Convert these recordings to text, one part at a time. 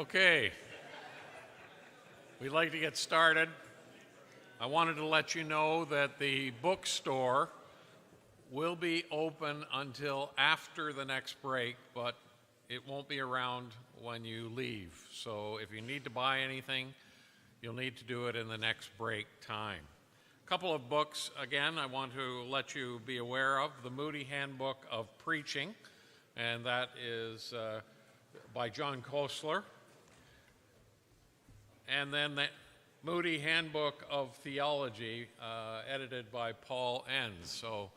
Okay, we'd like to get started. I wanted to let you know that the bookstore will be open until after the next break, but it won't be around when you leave. So if you need to buy anything, you'll need to do it in the next break time. A couple of books, again, I want to let you be aware of. The Moody Handbook of Preaching, and that is by John Kosler. And then the Moody Handbook of Theology, edited by Paul Enns. So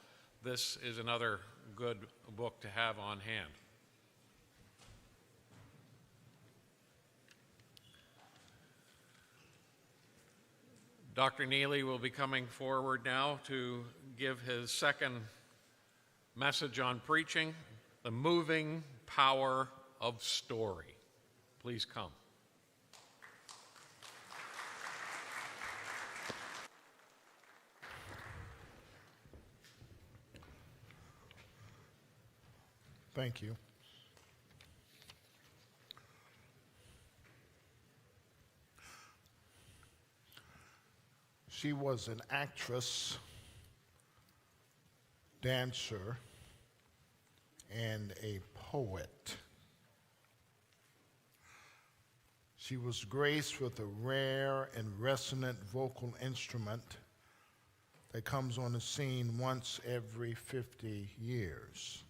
this is another good book to have on hand. Dr. Neely will be coming forward now to give his second message on preaching, the moving power of story. Please come. Thank you. She was an actress, dancer, and a poet. She was graced with a rare and resonant vocal instrument that comes on the scene once every 50 years.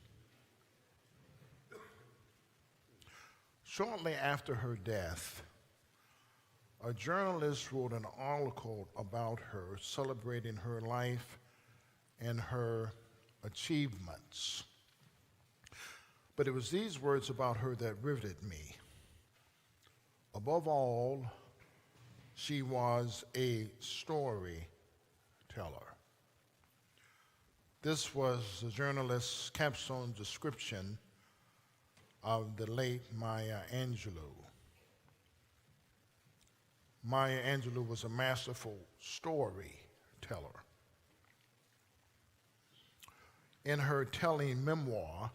Shortly after her death, a journalist wrote an article about her, celebrating her life and her achievements. But it was these words about her that riveted me. Above all, she was a storyteller. This was the journalist's capstone description of the late Maya Angelou. Maya Angelou was a masterful storyteller. In her telling memoir,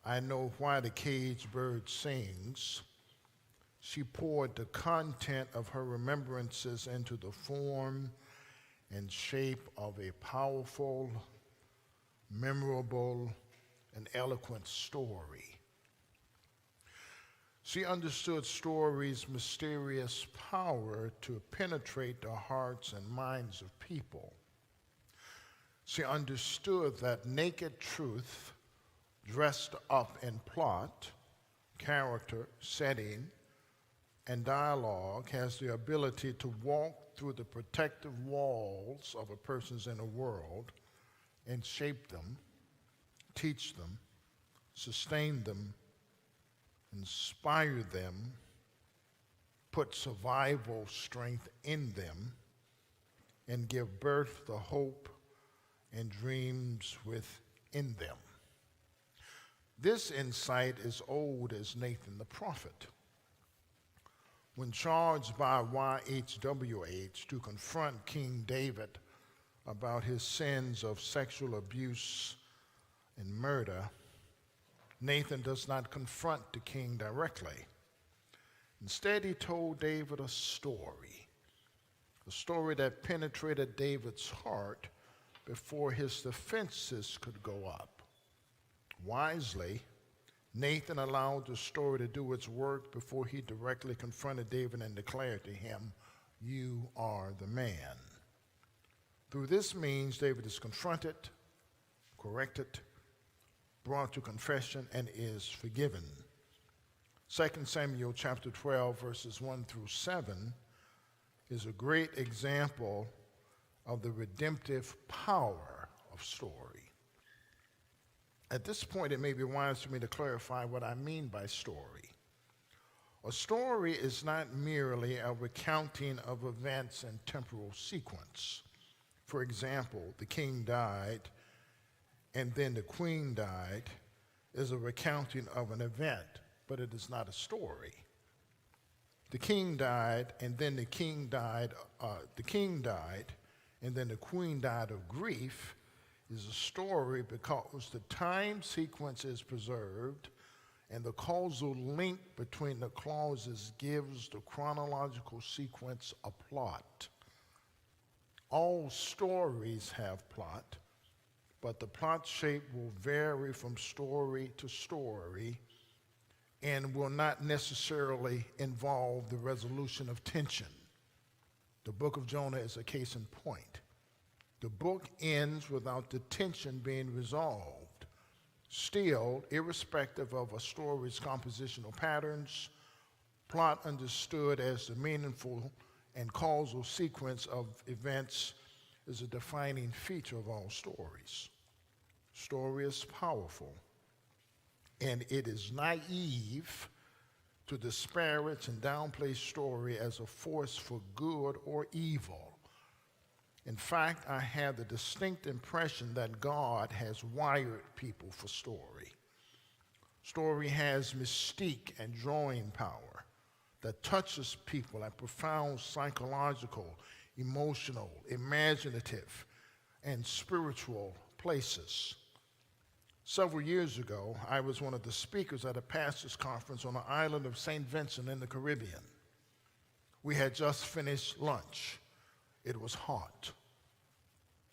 I Know Why the Caged Bird Sings, she poured the content of her remembrances into the form and shape of a powerful, memorable, and eloquent story. She understood story's mysterious power to penetrate the hearts and minds of people. She understood that naked truth, dressed up in plot, character, setting, and dialogue, has the ability to walk through the protective walls of a person's inner world and shape them, teach them, sustain them, inspire them, put survival strength in them, and give birth to hope and dreams within them. This insight is old as Nathan the prophet. When charged by YHWH to confront King David about his sins of sexual abuse and murder, Nathan does not confront the king directly. Instead, he told David a story that penetrated David's heart before his defenses could go up. Wisely, Nathan allowed the story to do its work before he directly confronted David and declared to him, "You are the man." Through this means, David is confronted, corrected, brought to confession, and is forgiven. 2 Samuel chapter 12, verses 1 through 7 is a great example of the redemptive power of story. At this point, it may be wise for me to clarify what I mean by story. A story is not merely a recounting of events in temporal sequence. For example, the king died and then the queen died is a recounting of an event, but it is not a story. The king died, and then the king died, and then the queen died of grief is a story because the time sequence is preserved and the causal link between the clauses gives the chronological sequence a plot. All stories have plot, but the plot shape will vary from story to story and will not necessarily involve the resolution of tension. The book of Jonah is a case in point. The book ends without the tension being resolved. Still, irrespective of a story's compositional patterns, plot understood as the meaningful and causal sequence of events is a defining feature of all stories. Story is powerful, and it is naive to disparage and downplay story as a force for good or evil. In fact, I have the distinct impression that God has wired people for story. Story has mystique and drawing power that touches people at profound psychological, emotional, imaginative, and spiritual places. Several years ago, I was one of the speakers at a pastor's conference on the island of St. Vincent in the Caribbean. We had just finished lunch. It was hot.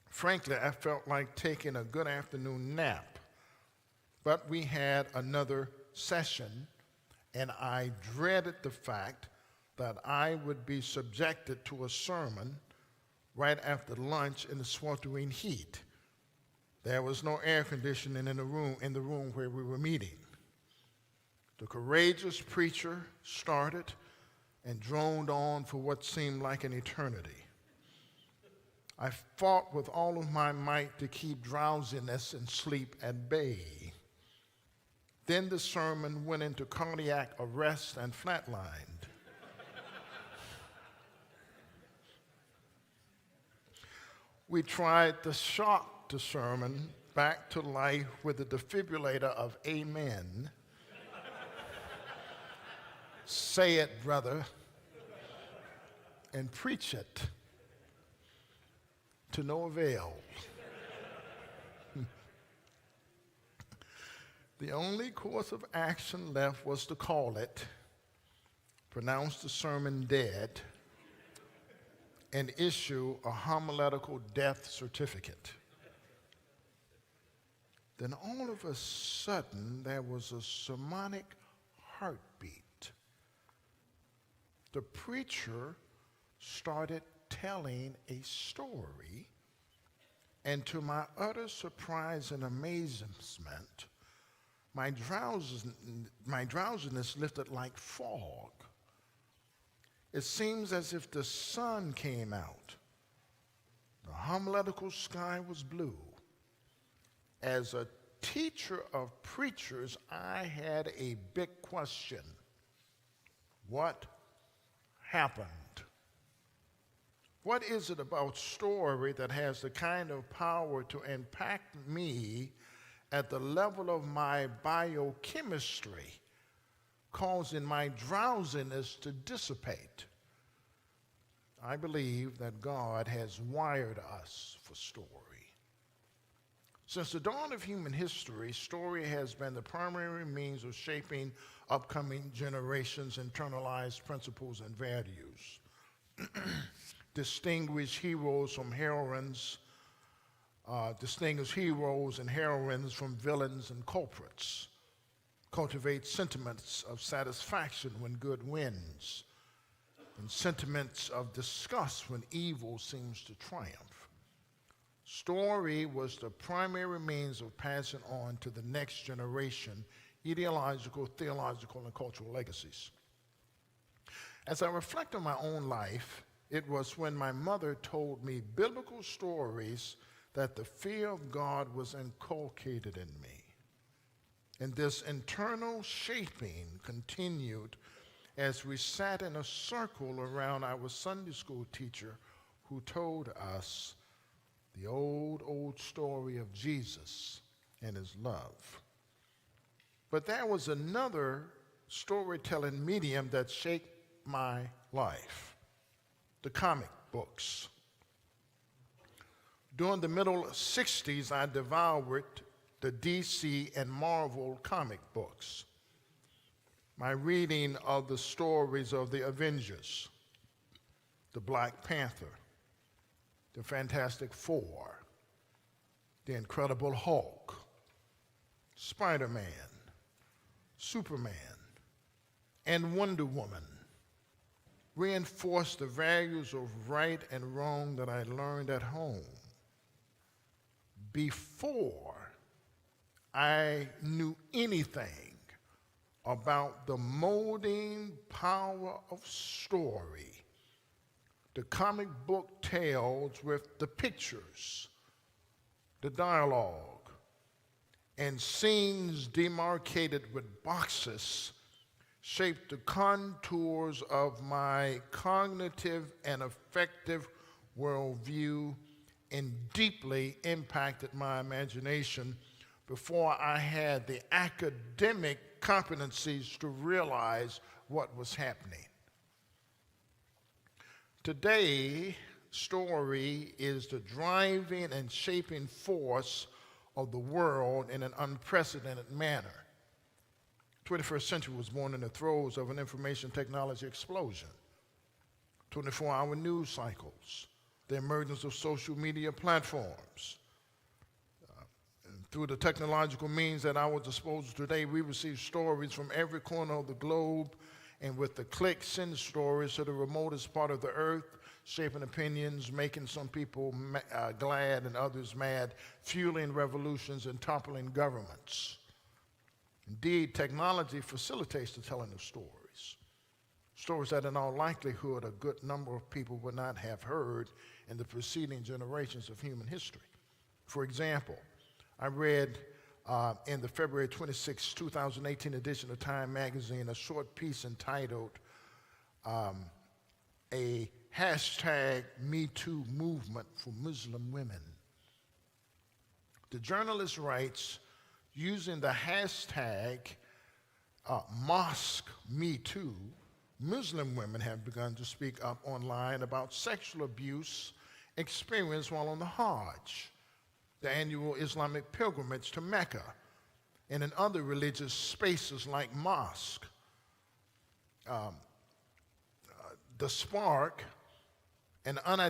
Frankly, I felt like taking a good afternoon nap, but we had another session, and I dreaded the fact that I would be subjected to a sermon right after lunch in the sweltering heat. There was no air conditioning in the room where we were meeting. The courageous preacher started and droned on for what seemed like an eternity. I fought with all of my might to keep drowsiness and sleep at bay. Then the sermon went into cardiac arrest and flatlined. We tried to shock the sermon back to life with the defibrillator of amen. Say it, brother, and preach it. To no avail. The only course of action left was to call it, pronounce the sermon dead, and issue a homiletical death certificate. Then all of a sudden, there was a sermonic heartbeat. The preacher started telling a story, and to my utter surprise and amazement, my drowsiness lifted like fog. It seems as if the sun came out. The homiletical sky was blue. As a teacher of preachers, I had a big question. What happened? What is it about story that has the kind of power to impact me at the level of my biochemistry, causing my drowsiness to dissipate? I believe that God has wired us for story. Since the dawn of human history, story has been the primary means of shaping upcoming generations' internalized principles and values. Distinguish heroes and heroines from villains and culprits. Cultivate sentiments of satisfaction when good wins, and sentiments of disgust when evil seems to triumph. Story was the primary means of passing on to the next generation ideological, theological, and cultural legacies. As I reflect on my own life, it was when my mother told me biblical stories that the fear of God was inculcated in me. And this internal shaping continued as we sat in a circle around our Sunday school teacher who told us the old story of Jesus and his love. But there was another storytelling medium that shaped my life. The comic books. During the middle 60s, I devoured the DC and Marvel comic books. my reading of the stories of the Avengers, the Black Panther, the Fantastic Four, the Incredible Hulk, Spider-Man, Superman, and Wonder Woman reinforced the values of right and wrong that I learned at home before I knew anything about the molding power of story, the comic book tales with the pictures, the dialogue, and scenes demarcated with boxes shaped the contours of my cognitive and affective worldview and deeply impacted my imagination before I had the academic competencies to realize what was happening. Today, story is the driving and shaping force of the world in an unprecedented manner. 21st century was born in the throes of an information technology explosion. 24-hour news cycles, the emergence of social media platforms. Through the technological means at our disposal today, we receive stories from every corner of the globe, and with the click, send stories to the remotest part of the earth, shaping opinions, making some people glad and others mad, fueling revolutions and toppling governments. Indeed, technology facilitates the telling of stories, stories that in all likelihood a good number of people would not have heard in the preceding generations of human history. For example, I read in the February 26, 2018 edition of Time magazine a short piece entitled A Hashtag Me Too Movement for Muslim Women. The journalist writes, using the hashtag Mosque Me Too, Muslim women have begun to speak up online about sexual abuse experienced while on the Hajj, the annual Islamic pilgrimage to Mecca, and in other religious spaces like mosque. The Spark, an unidentified